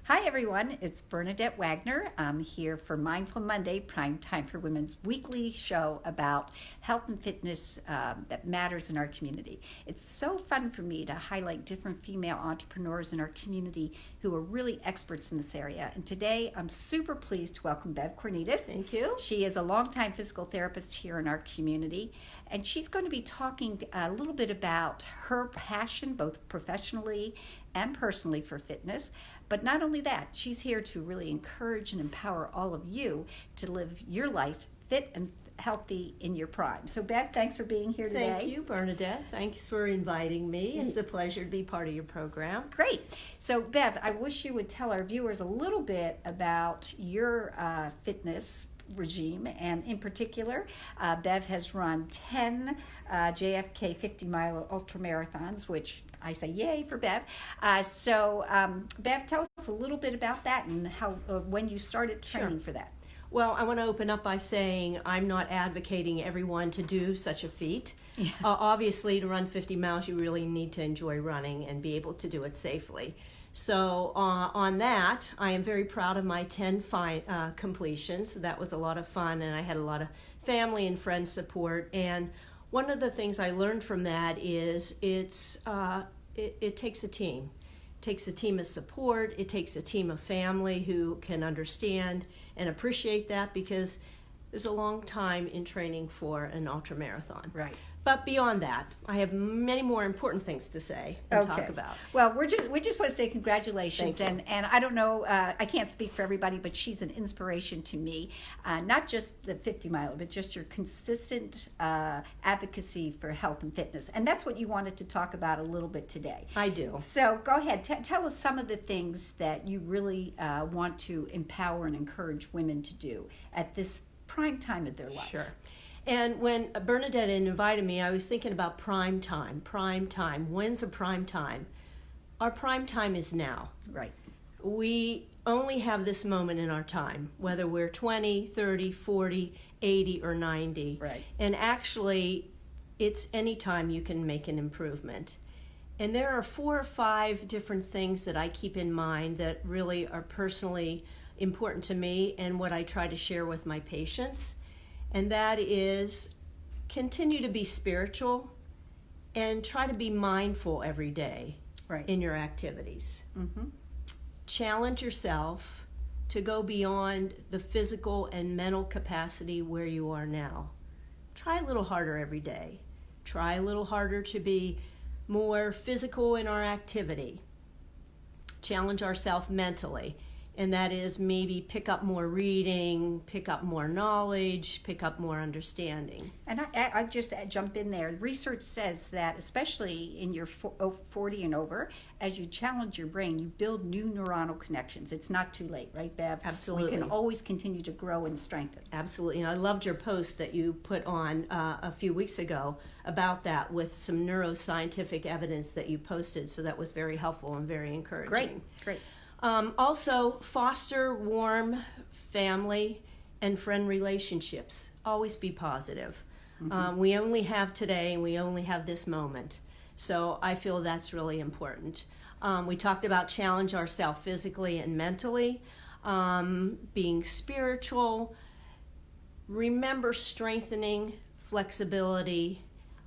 Hi, everyone. It's Bernadette Wagner. I'm here for Mindful Monday, Prime Time for Women's weekly show about health and fitness that matters in our community. It's so fun for me to highlight different female entrepreneurs in our community who are really experts in this area. And today, I'm super pleased to welcome Bev Kornides. Thank you. She is a longtime physical therapist here in our community, and she's going to be talking a little bit about her passion, both professionally and personally, for fitness. But not only that, she's here to really encourage and empower all of you to live your life fit and healthy in your prime. So Bev, thanks for being here today. Thank you, Bernadette. Thanks for inviting me. It's a pleasure to be part of your program. Great. So Bev, I wish you would tell our viewers a little bit about your fitness regime, and in particular, Bev has run 10 JFK 50-mile ultramarathons, which I say yay for Bev. Bev, tell us a little bit about that and how when you started training for that. Well, I want to open up by saying I'm not advocating everyone to do such a feat. Yeah. Obviously, to run 50 miles, you really need to enjoy running and be able to do it safely. So on that, I am very proud of my 10 completions. That was a lot of fun, and I had a lot of family and friend support. And one of the things I learned from that is it takes a team. It takes a team of support. It takes a team of family who can understand and appreciate that, because there's a long time in training for an ultramarathon. Right. But beyond that, I have many more important things to say and talk about. Well, we just want to say congratulations. Thank you. And I don't know, I can't speak for everybody, but she's an inspiration to me. Not just the 50-mile, but just your consistent advocacy for health and fitness. And that's what you wanted to talk about a little bit today. I do. So go ahead, tell us some of the things that you really want to empower and encourage women to do at this prime time of their life. Sure. And when Bernadette invited me, I was thinking about prime time. Prime time. When's a prime time? Our prime time is now. Right. We only have this moment in our time, whether we're 20, 30, 40, 80, or 90. Right. And actually, it's any time you can make an improvement. And there are 4 or 5 different things that I keep in mind that really are personally important to me and what I try to share with my patients. And that is continue to be spiritual and try to be mindful every day in your activities. Mm-hmm. Challenge yourself to go beyond the physical and mental capacity where you are now. Try a little harder every day. Try a little harder to be more physical in our activity. Challenge ourselves mentally. And that is maybe pick up more reading, pick up more knowledge, pick up more understanding. And I just jump in there. Research says that especially in your 40 and over, as you challenge your brain, you build new neuronal connections. It's not too late, right, Bev? Absolutely. We can always continue to grow and strengthen. Absolutely. And I loved your post that you put on a few weeks ago about that with some neuroscientific evidence that you posted. So that was very helpful and very encouraging. Great. Also, foster warm family and friend relationships. Always be positive. Mm-hmm. We only have today and we only have this moment. So I feel that's really important. We talked about challenge ourselves physically and mentally, being spiritual. Remember strengthening, flexibility,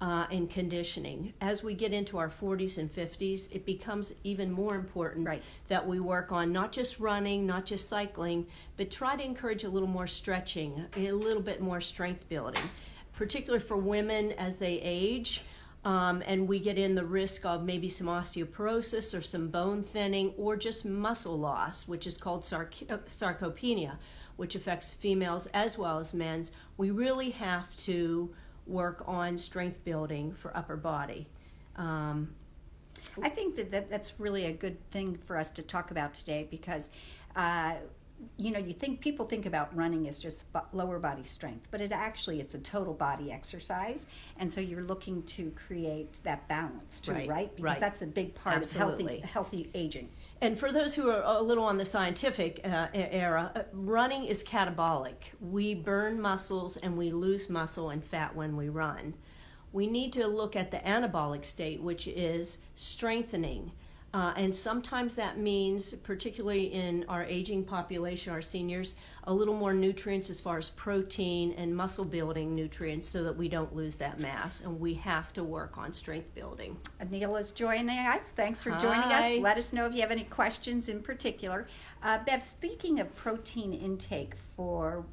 and conditioning. As we get into our 40s and 50s, it becomes even more important that we work on not just running, not just cycling, but try to encourage a little more stretching, a little bit more strength building, particularly for women as they age. And we get in the risk of maybe some osteoporosis or some bone thinning or just muscle loss, which is called sarcopenia, which affects females as well as men's. We really have to work on strength building for upper body. I think that's really a good thing for us to talk about today because people think about running as just lower body strength, but it's a total body exercise, and so you're looking to create that balance too, right? Because that's a big part of healthy aging. And for those who are a little on the scientific era, running is catabolic. We burn muscles and we lose muscle and fat when we run. We need to look at the anabolic state, which is strengthening, And sometimes that means, particularly in our aging population, our seniors, a little more nutrients as far as protein and muscle building nutrients so that we don't lose that mass. And we have to work on strength building. Anil is joining us. Thanks for joining Hi. us. Let us know if you have any questions in particular. Bev, speaking of protein intake for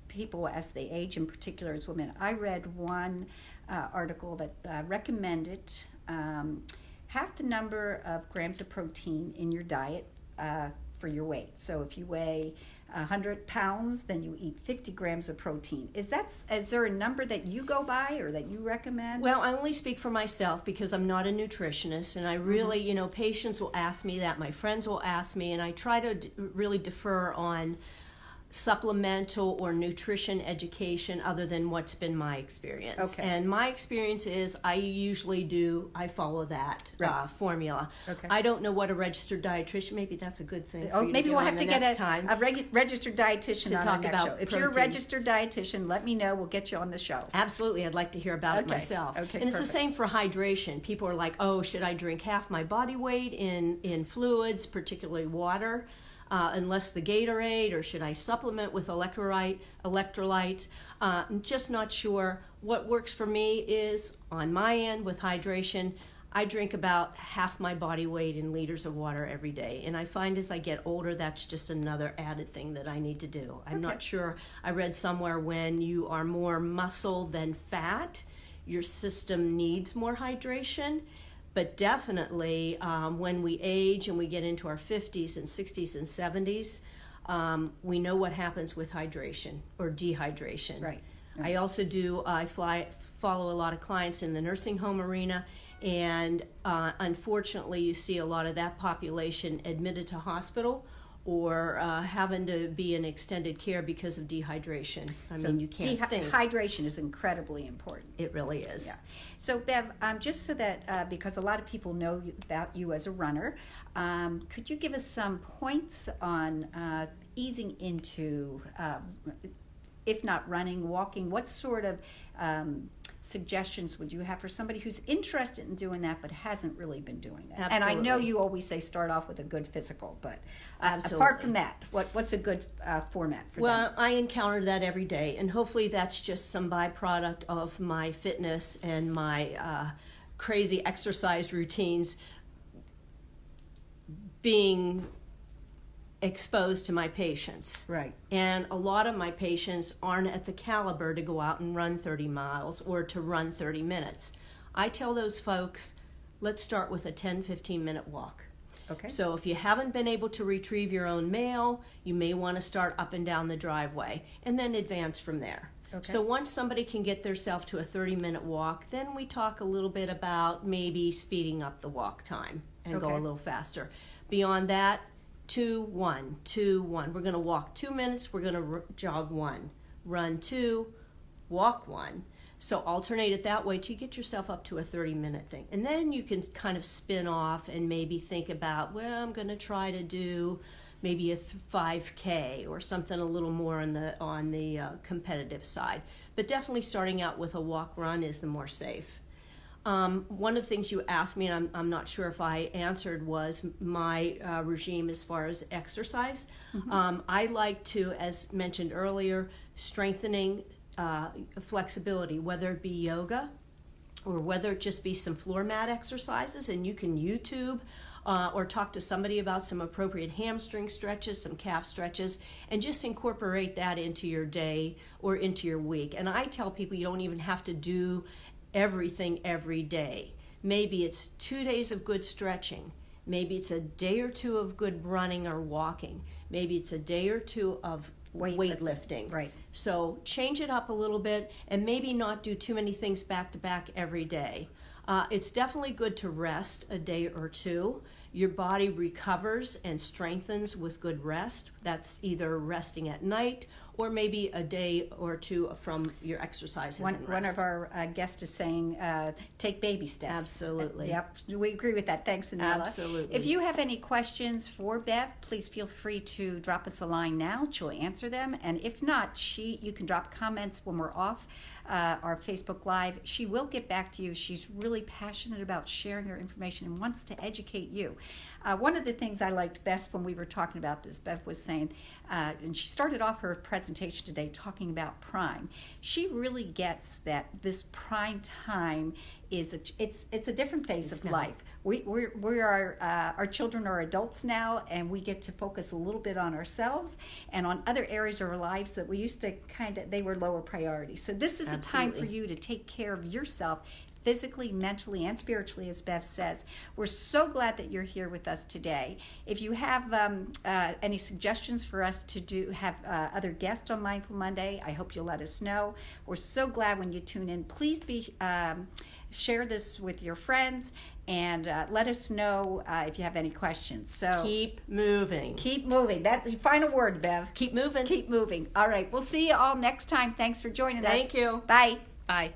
people as they age, in particular as women, I read one article that recommended half the number of grams of protein in your diet for your weight. So if you weigh 100 pounds, then you eat 50 grams of protein. Is there a number that you go by or that you recommend? Well, I only speak for myself because I'm not a nutritionist, and I really, patients will ask me that, my friends will ask me, and I try to really defer on supplemental or nutrition education other than what's been my experience. Okay. And my experience is I follow that formula. Okay. I don't know what a registered dietitian, maybe that's a good thing for you maybe to we'll get have to get a registered dietitian to on talk our next about show. If you're a protein. registered dietitian, let me know. We'll get you on the show. Absolutely, I'd like to hear about it myself. Okay, and it's the perfect. same for hydration. People are like, oh, should I drink half my body weight in fluids, particularly water, unless the Gatorade, or should I supplement with electrolytes? I'm just not sure. What works for me is, on my end with hydration, I drink about half my body weight in liters of water every day. And I find as I get older, that's just another added thing that I need to do. I'm not sure. I read somewhere when you are more muscle than fat, your system needs more hydration. But definitely when we age and we get into our 50s and 60s and 70s, we know what happens with hydration or dehydration. Right. I also follow a lot of clients in the nursing home arena, and unfortunately you see a lot of that population admitted to hospital or having to be in extended care because of dehydration. I mean, you can't think. Hydration is incredibly important. It really is. Yeah. So, Bev, just so that, because a lot of people know about you as a runner, could you give us some points on easing into, if not running, walking? What sort of suggestions would you have for somebody who's interested in doing that but hasn't really been doing that? Absolutely. And I know you always say start off with a good physical, but Absolutely. apart from that, what's a good format for them? Well, I encounter that every day, and hopefully that's just some byproduct of my fitness and my crazy exercise routines being exposed to my patients. Right. And a lot of my patients aren't at the caliber to go out and run 30 miles or to run 30 minutes. I tell those folks, let's start with a 10-15 minute walk. Okay. So if you haven't been able to retrieve your own mail, you may want to start up and down the driveway and then advance from there. Okay. So once somebody can get themselves to a 30-minute walk, then we talk a little bit about maybe speeding up the walk time and go a little faster. Beyond that, 2-1, 2-1. We're going to walk 2 minutes. We're going to jog 1, run 2, walk 1. So alternate it that way till you get yourself up to a 30-minute thing. And then you can kind of spin off and maybe think about, well, I'm going to try to do maybe a 5K or something a little more on the competitive side. But definitely starting out with a walk-run is the more safe. One of the things you asked me, and I'm not sure if I answered, was my regime as far as exercise. Mm-hmm. I like to, as mentioned earlier, strengthening flexibility, whether it be yoga or whether it just be some floor mat exercises, and you can YouTube or talk to somebody about some appropriate hamstring stretches, some calf stretches, and just incorporate that into your day or into your week. And I tell people you don't even have to do everything every day. Maybe it's 2 days of good stretching. Maybe it's a day or two of good running or walking. Maybe it's a day or two of weightlifting. Right. So change it up a little bit and maybe not do too many things back to back every day. It's definitely good to rest a day or two. Your body recovers and strengthens with good rest. That's either resting at night or maybe a day or two from your exercises and rest. One of our guests is saying, take baby steps. Absolutely. Yep, we agree with that. Thanks, Anila. Absolutely. If you have any questions for Bev, please feel free to drop us a line now. She'll answer them. And if not, you can drop comments when we're off our Facebook Live. She will get back to you. She's really passionate about sharing her information and wants to educate you. One of the things I liked best when we were talking about this, Bev was saying, and she started off her presentation today talking about prime. She really gets that this prime time is it's a different phase of life. We are our children are adults now, and we get to focus a little bit on ourselves and on other areas of our lives that we used to they were lower priority. So this is a time for you to take care of yourself, physically, mentally, and spiritually, as Bev says. We're so glad that you're here with us today. If you have any suggestions for us to have other guests on Mindful Monday, I hope you'll let us know. We're so glad when you tune in. Please share this with your friends and let us know if you have any questions. So keep moving. Keep moving. That's the final word, Bev. Keep moving. Keep moving. All right. We'll see you all next time. Thanks for joining us. Thank you. Bye. Bye.